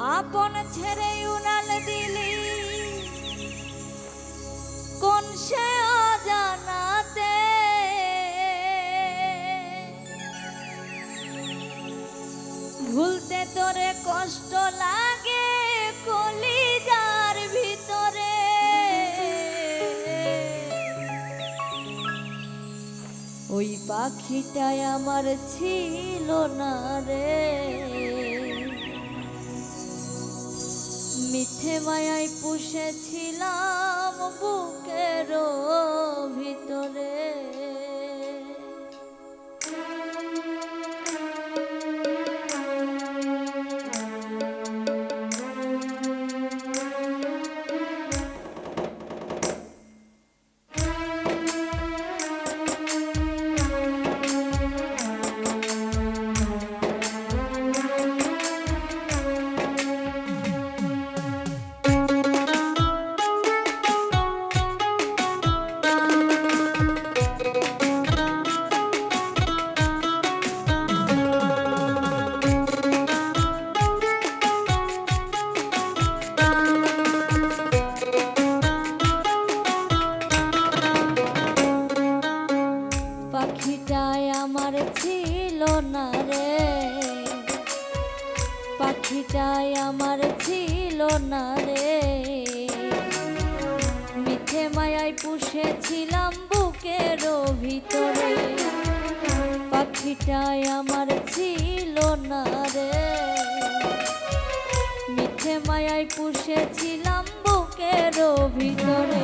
আপন ছেড়ে উড়াল দিলি কোন সে অজানাতে, ভুলতে তোরে কষ্ট লাগে কলিজার ভিতরে। ওই পাখিটাই আমার ছিল না রে, মিথ্যে মায়ায় পুষেছিলাম বুকের ভিতরে। পাখিটাই আমার ছিল না রে, পাখিটাই আমার ছিল না রে, মিথ্যে মায়ায় পুষেছিলাম বুকের ভিতরে। পাখিটাই আমার ছিল না রে, মিথ্যে মায়ায় পুষেছিলাম বুকের ভিতরে।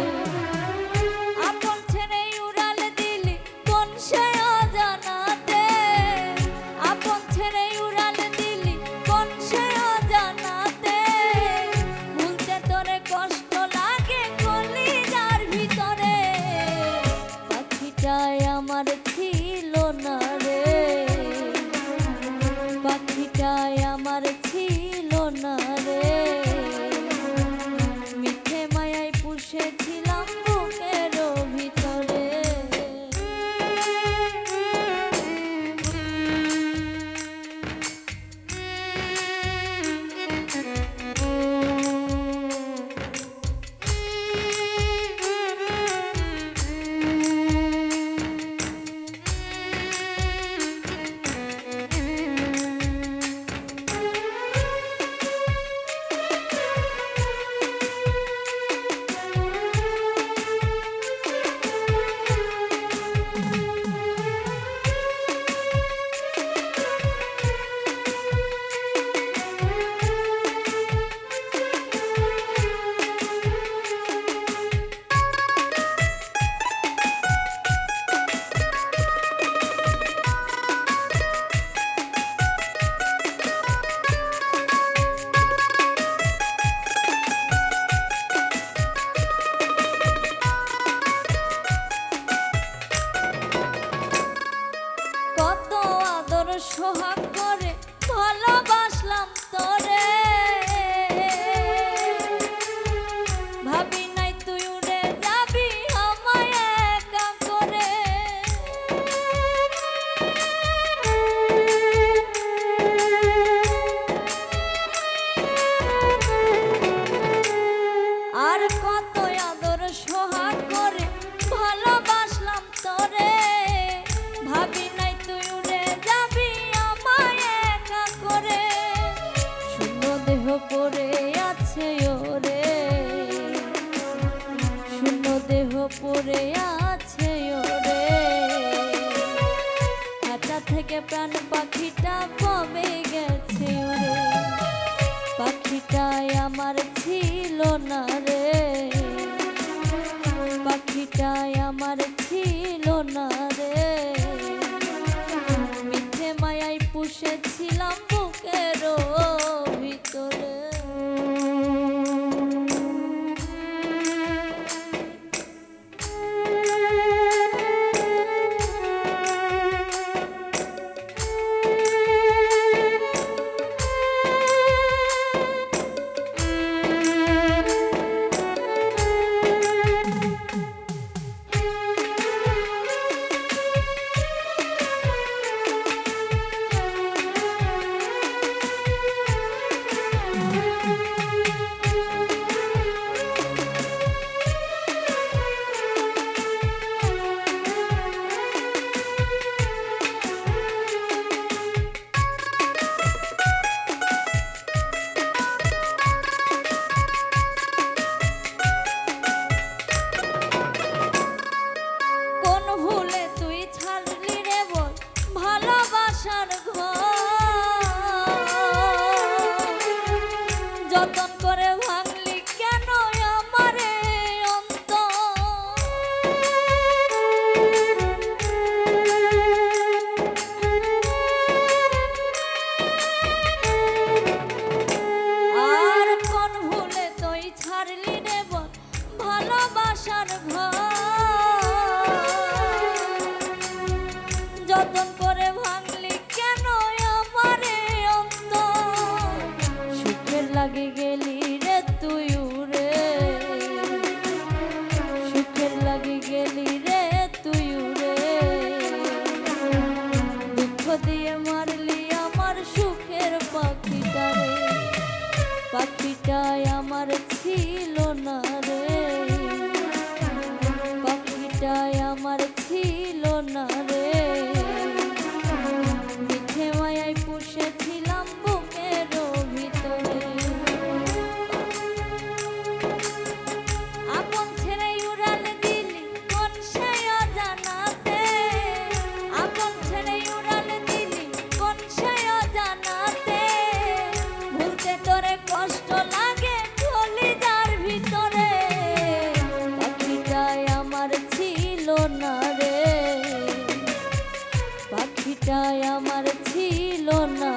আমার ছিল না রে, পাখিটাই আমার ছিল না রে, মিথ্যে মায়ায় পুষেছিলাম বুকের ভিতরে। সোহাগ করে ভালোবাসলাম তোরে, ভাবি নাই তুই উড়ে যাবি আমায় একা করে। আর কত আদর সোহাগ করে ভালোবাসলাম তোরে, ভাবি নাই তুই উড়ে যাবি আমায় একা করে। শূন্য দেহ পড়ে আছে ওরে, শূন্য দেহ পড়ে আছে ওরে, খাঁচা থেকে প্রাণ পাখিটা কমে গেছে ওরে। পাখিটাই আমার ছিল না রে, পাখিটাই আমার ছিল না রে, মিথ্যে মায়ায় পুষেছিলাম বুকের ভিতরে। ভালোবাসার ঘর যতন করে ভাঙলি কেন আমারে আর কোন ভুলে তুই ছাড়লি রে বল ভালোবাসার ঘর যতন করে ভাঙলি কেন আমারে সুখের লাগে গেলি রে তুই উড়ে সুখের লাগে গেলি রে তুই উড়ে দুঃখ দিয়ে মারলি আমার সুখের পাখিটারে পাখিটাই আমার ছিল না রে পাখিটাই আমার ছিল না রে মিঠে মায়ায় পুষেছিলাম বুকের ভিতরে আপন ছেড়ে উড়াল দিলি কোন সে অজানাতে আপন ছেড়ে উড়াল দিলি কোন সে অজানাতে ভুলতে তোরে কষ্ট লাগে কলিজার ভিতরে পাখিটাই আমার ছিল না রে পাখিটাই আমার ছিল না